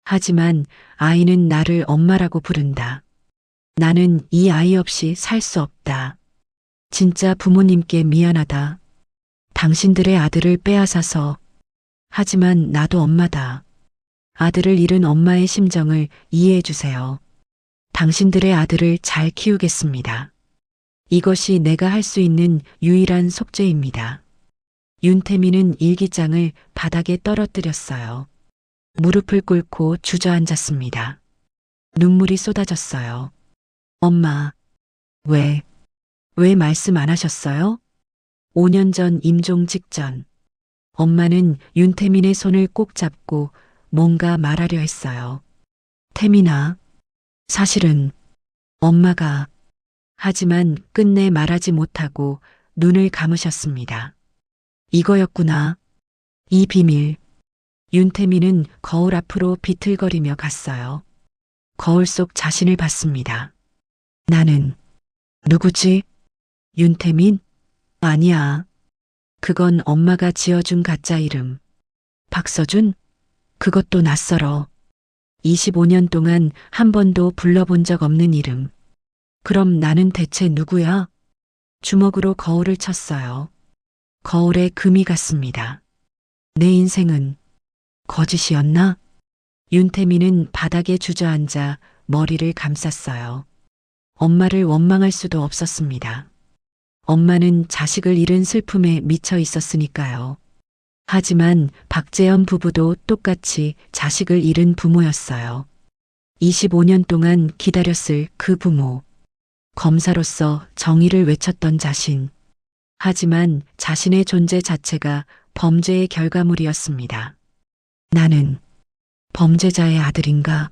[SPEAKER 2] 하지만 아이는 나를 엄마라고 부른다. 나는 이 아이 없이 살 수 없다. 진짜 부모님께 미안하다. 당신들의 아들을 빼앗아서. 하지만 나도 엄마다. 아들을 잃은 엄마의 심정을 이해해 주세요. 당신들의 아들을 잘 키우겠습니다. 이것이 내가 할 수 있는 유일한 속죄입니다. 윤태민은 일기장을 바닥에 떨어뜨렸어요. 무릎을 꿇고 주저앉았습니다. 눈물이 쏟아졌어요. 엄마, 왜 말씀 안 하셨어요? 5년 전 임종 직전. 엄마는 윤태민의 손을 꼭 잡고 뭔가 말하려 했어요. 태민아, 사실은 엄마가. 하지만 끝내 말하지 못하고 눈을 감으셨습니다. 이거였구나. 이 비밀. 윤태민은 거울 앞으로 비틀거리며 갔어요. 거울 속 자신을 봤습니다. 나는 누구지? 윤태민? 아니야. 그건 엄마가 지어준 가짜 이름. 박서준? 그것도 낯설어. 25년 동안 한 번도 불러본 적 없는 이름. 그럼 나는 대체 누구야? 주먹으로 거울을 쳤어요. 거울에 금이 갔습니다. 내 인생은 거짓이었나? 윤태민은 바닥에 주저앉아 머리를 감쌌어요. 엄마를 원망할 수도 없었습니다. 엄마는 자식을 잃은 슬픔에 미쳐 있었으니까요. 하지만 박재현 부부도 똑같이 자식을 잃은 부모였어요. 25년 동안 기다렸을 그 부모. 검사로서 정의를 외쳤던 자신. 하지만 자신의 존재 자체가 범죄의 결과물이었습니다. 나는 범죄자의 아들인가?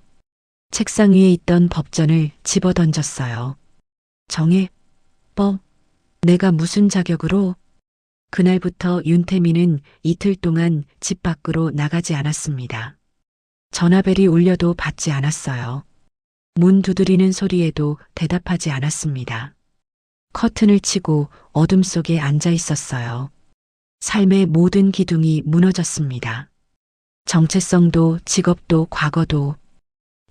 [SPEAKER 2] 책상 위에 있던 법전을 집어던졌어요. 정의, 법, 내가 무슨 자격으로? 그날부터 윤태민은 이틀 동안 집 밖으로 나가지 않았습니다. 전화벨이 울려도 받지 않았어요. 문 두드리는 소리에도 대답하지 않았습니다. 커튼을 치고 어둠 속에 앉아 있었어요. 삶의 모든 기둥이 무너졌습니다. 정체성도 직업도 과거도.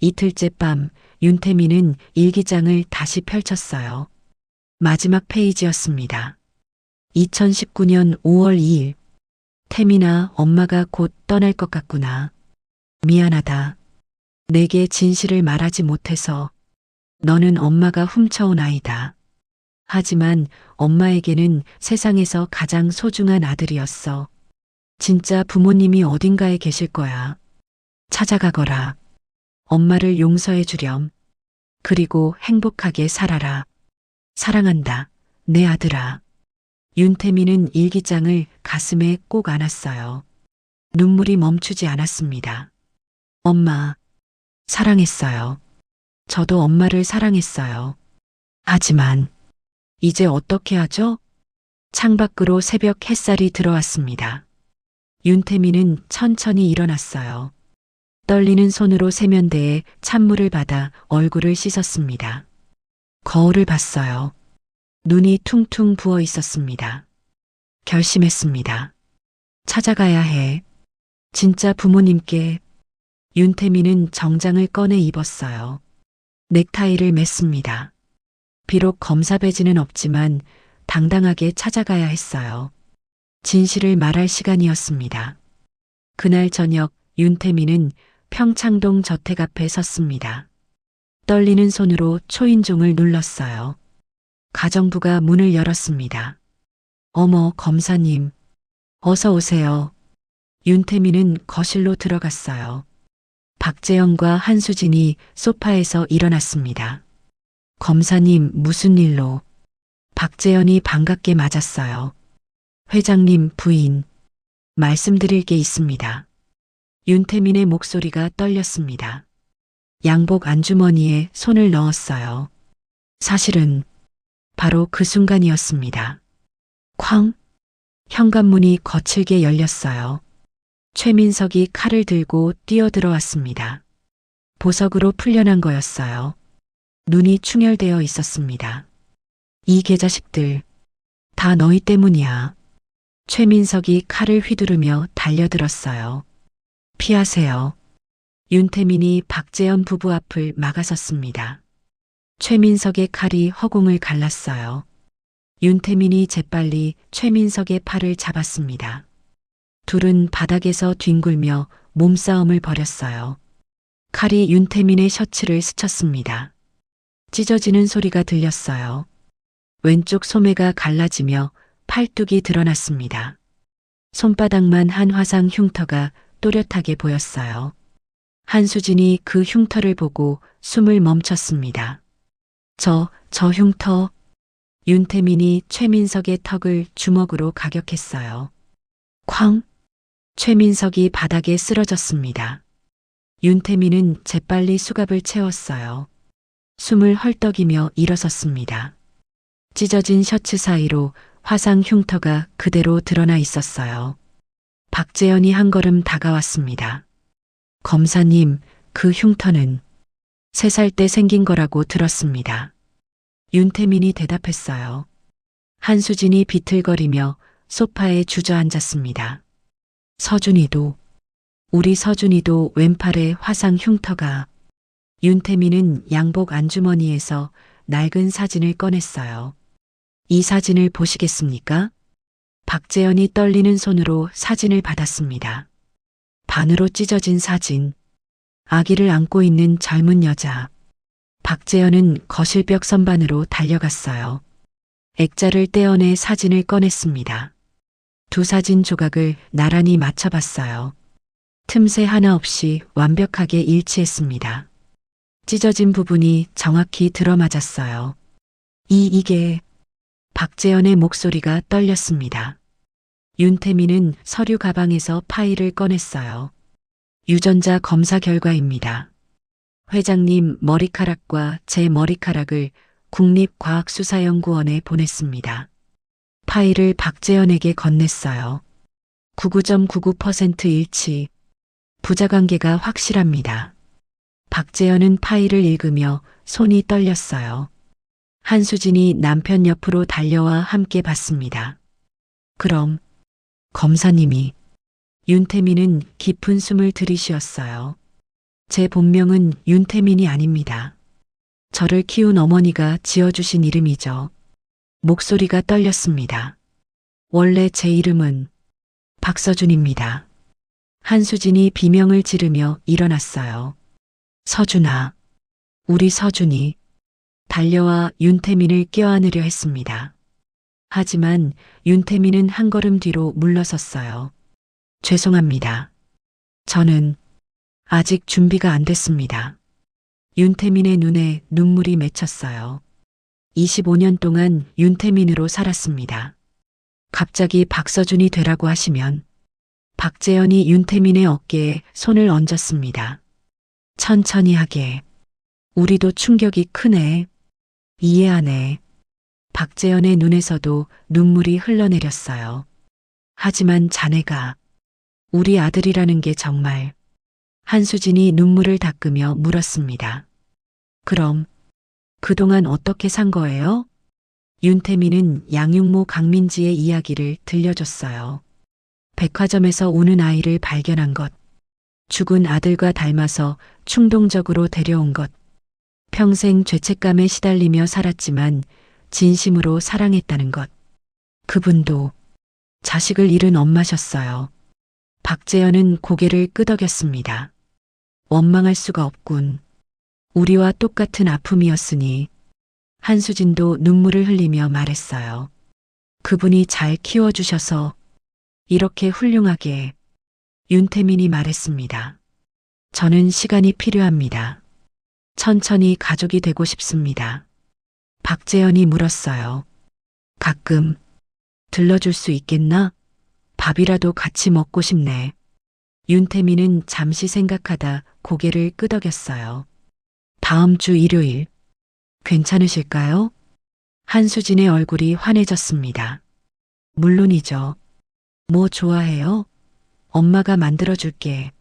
[SPEAKER 2] 이틀째 밤 윤태민은 일기장을 다시 펼쳤어요. 마지막 페이지였습니다. 2019년 5월 2일. 태민아, 엄마가 곧 떠날 것 같구나. 미안하다. 내게 진실을 말하지 못해서. 너는 엄마가 훔쳐온 아이다. 하지만 엄마에게는 세상에서 가장 소중한 아들이었어. 진짜 부모님이 어딘가에 계실 거야. 찾아가거라. 엄마를 용서해 주렴. 그리고 행복하게 살아라. 사랑한다. 내 아들아. 윤태민은 일기장을 가슴에 꼭 안았어요. 눈물이 멈추지 않았습니다. 엄마, 사랑했어요. 저도 엄마를 사랑했어요. 하지만 이제 어떻게 하죠? 창밖으로 새벽 햇살이 들어왔습니다. 윤태민은 천천히 일어났어요. 떨리는 손으로 세면대에 찬물을 받아 얼굴을 씻었습니다. 거울을 봤어요. 눈이 퉁퉁 부어 있었습니다. 결심했습니다. 찾아가야 해. 진짜 부모님께. 윤태민은 정장을 꺼내 입었어요. 넥타이를 맸습니다. 비록 검사 배지는 없지만 당당하게 찾아가야 했어요. 진실을 말할 시간이었습니다. 그날 저녁 윤태민은 평창동 저택 앞에 섰습니다. 떨리는 손으로 초인종을 눌렀어요. 가정부가 문을 열었습니다. 어머, 검사님. 어서 오세요. 윤태민은 거실로 들어갔어요. 박재현과 한수진이 소파에서 일어났습니다. 검사님, 무슨 일로? 박재현이 반갑게 맞았어요. 회장님 부인. 말씀드릴 게 있습니다. 윤태민의 목소리가 떨렸습니다. 양복 안주머니에 손을 넣었어요. 사실은 바로 그 순간이었습니다. 쾅! 현관문이 거칠게 열렸어요. 최민석이 칼을 들고 뛰어들어왔습니다. 보석으로 풀려난 거였어요. 눈이 충혈되어 있었습니다. 이 개자식들, 다 너희 때문이야. 최민석이 칼을 휘두르며 달려들었어요. 피하세요. 윤태민이 박재현 부부 앞을 막아섰습니다. 최민석의 칼이 허공을 갈랐어요. 윤태민이 재빨리 최민석의 팔을 잡았습니다. 둘은 바닥에서 뒹굴며 몸싸움을 벌였어요. 칼이 윤태민의 셔츠를 스쳤습니다. 찢어지는 소리가 들렸어요. 왼쪽 소매가 갈라지며 팔뚝이 드러났습니다. 손바닥만 한 화상 흉터가 또렷하게 보였어요. 한수진이 그 흉터를 보고 숨을 멈췄습니다. 저 흉터. 윤태민이 최민석의 턱을 주먹으로 가격했어요. 쾅! 최민석이 바닥에 쓰러졌습니다. 윤태민은 재빨리 수갑을 채웠어요. 숨을 헐떡이며 일어섰습니다. 찢어진 셔츠 사이로 화상 흉터가 그대로 드러나 있었어요. 박재현이 한 걸음 다가왔습니다. 검사님, 그 흉터는 3살 때 생긴 거라고 들었습니다. 윤태민이 대답했어요. 한수진이 비틀거리며 소파에 주저앉았습니다. 서준이도, 우리 서준이도 왼팔에 화상 흉터가. 윤태민은 양복 안주머니에서 낡은 사진을 꺼냈어요. 이 사진을 보시겠습니까? 박재현이 떨리는 손으로 사진을 받았습니다. 반으로 찢어진 사진. 아기를 안고 있는 젊은 여자. 박재현은 거실벽 선반으로 달려갔어요. 액자를 떼어내 사진을 꺼냈습니다. 두 사진 조각을 나란히 맞춰봤어요. 틈새 하나 없이 완벽하게 일치했습니다. 찢어진 부분이 정확히 들어맞았어요. 이게... 박재현의 목소리가 떨렸습니다. 윤태민은 서류 가방에서 파일을 꺼냈어요. 유전자 검사 결과입니다. 회장님 머리카락과 제 머리카락을 국립과학수사연구원에 보냈습니다. 파일을 박재현에게 건넸어요. 99.99% 일치. 부자관계가 확실합니다. 박재현은 파일을 읽으며 손이 떨렸어요. 한수진이 남편 옆으로 달려와 함께 봤습니다. 그럼 검사님이. 윤태민은 깊은 숨을 들이쉬었어요. 제 본명은 윤태민이 아닙니다. 저를 키운 어머니가 지어주신 이름이죠. 목소리가 떨렸습니다. 원래 제 이름은 박서준입니다. 한수진이 비명을 지르며 일어났어요. 서준아, 우리 서준이. 달려와 윤태민을 껴안으려 했습니다. 하지만 윤태민은 한 걸음 뒤로 물러섰어요. 죄송합니다. 저는 아직 준비가 안 됐습니다. 윤태민의 눈에 눈물이 맺혔어요. 25년 동안 윤태민으로 살았습니다. 갑자기 박서준이 되라고 하시면. 박재현이 윤태민의 어깨에 손을 얹었습니다. 천천히 하게. 우리도 충격이 크네. 이해하네. 박재현의 눈에서도 눈물이 흘러내렸어요. 하지만 자네가 우리 아들이라는 게 정말. 한수진이 눈물을 닦으며 물었습니다. 그럼 그동안 어떻게 산 거예요? 윤태민은 양육모 강민지의 이야기를 들려줬어요. 백화점에서 우는 아이를 발견한 것. 죽은 아들과 닮아서 충동적으로 데려온 것. 평생 죄책감에 시달리며 살았지만 진심으로 사랑했다는 것. 그분도 자식을 잃은 엄마셨어요. 박재현은 고개를 끄덕였습니다. 원망할 수가 없군. 우리와 똑같은 아픔이었으니. 한수진도 눈물을 흘리며 말했어요. 그분이 잘 키워주셔서 이렇게 훌륭하게. 윤태민이 말했습니다. 저는 시간이 필요합니다. 천천히 가족이 되고 싶습니다. 박재현이 물었어요. 가끔 들러줄 수 있겠나? 밥이라도 같이 먹고 싶네. 윤태민은 잠시 생각하다 고개를 끄덕였어요. 다음 주 일요일. 괜찮으실까요? 한수진의 얼굴이 환해졌습니다. 물론이죠. 뭐 좋아해요? 엄마가 만들어줄게.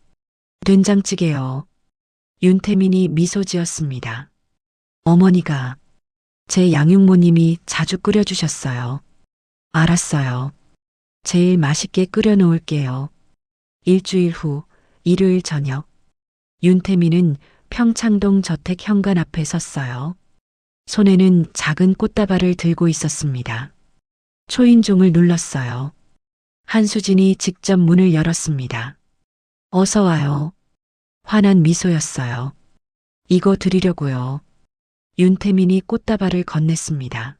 [SPEAKER 2] 된장찌개요. 윤태민이 미소 지었습니다. 어머니가 제 양육모님이 자주 끓여주셨어요. 알았어요. 제일 맛있게 끓여놓을게요. 일주일 후 일요일 저녁. 윤태민은 평창동 저택 현관 앞에 섰어요. 손에는 작은 꽃다발을 들고 있었습니다. 초인종을 눌렀어요. 한수진이 직접 문을 열었습니다. 어서 와요. 환한 미소였어요. 이거 드리려고요. 윤태민이 꽃다발을 건넸습니다.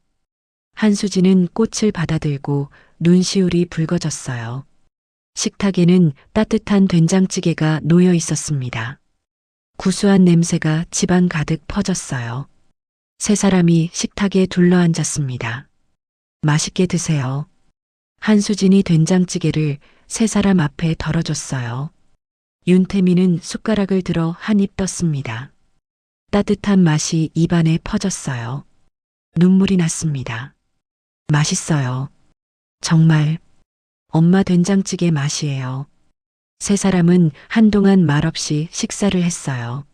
[SPEAKER 2] 한수진은 꽃을 받아들고 눈시울이 붉어졌어요. 식탁에는 따뜻한 된장찌개가 놓여 있었습니다. 구수한 냄새가 집안 가득 퍼졌어요. 세 사람이 식탁에 둘러앉았습니다. 맛있게 드세요. 한수진이 된장찌개를 세 사람 앞에 덜어줬어요. 윤태민은 숟가락을 들어 한 입 떴습니다. 따뜻한 맛이 입안에 퍼졌어요. 눈물이 났습니다. 맛있어요. 정말 엄마 된장찌개 맛이에요. 세 사람은 한동안 말없이 식사를 했어요.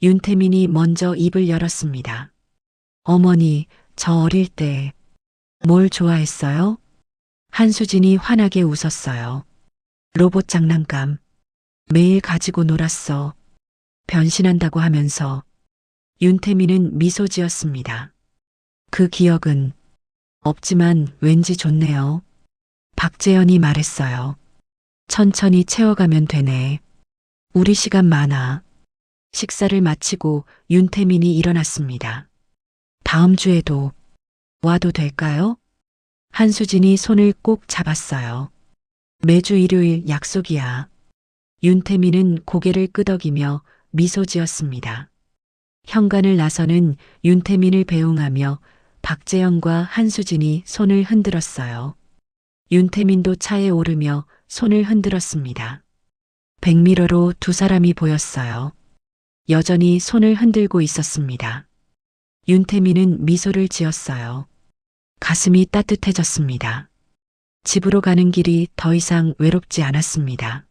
[SPEAKER 2] 윤태민이 먼저 입을 열었습니다. 어머니, 저 어릴 때 뭘 좋아했어요? 한수진이 환하게 웃었어요. 로봇 장난감. 매일 가지고 놀았어. 변신한다고 하면서. 윤태민은 미소 지었습니다. 그 기억은 없지만 왠지 좋네요. 박재현이 말했어요. 천천히 채워가면 되네. 우리 시간 많아. 식사를 마치고 윤태민이 일어났습니다. 다음 주에도 와도 될까요? 한수진이 손을 꼭 잡았어요. 매주 일요일 약속이야. 윤태민은 고개를 끄덕이며 미소 지었습니다. 현관을 나서는 윤태민을 배웅하며 박재영과 한수진이 손을 흔들었어요. 윤태민도 차에 오르며 손을 흔들었습니다. 백미러로 두 사람이 보였어요. 여전히 손을 흔들고 있었습니다. 윤태민은 미소를 지었어요. 가슴이 따뜻해졌습니다. 집으로 가는 길이 더 이상 외롭지 않았습니다.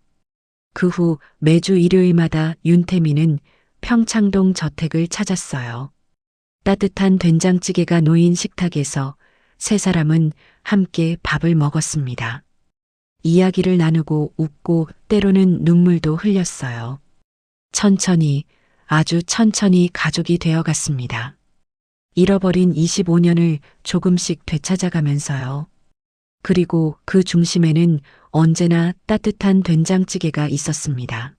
[SPEAKER 2] 그 후 매주 일요일마다 윤태민은 평창동 저택을 찾았어요. 따뜻한 된장찌개가 놓인 식탁에서 세 사람은 함께 밥을 먹었습니다. 이야기를 나누고 웃고 때로는 눈물도 흘렸어요. 천천히, 아주 천천히 가족이 되어갔습니다. 잃어버린 25년을 조금씩 되찾아가면서요. 그리고 그 중심에는 언제나 따뜻한 된장찌개가 있었습니다.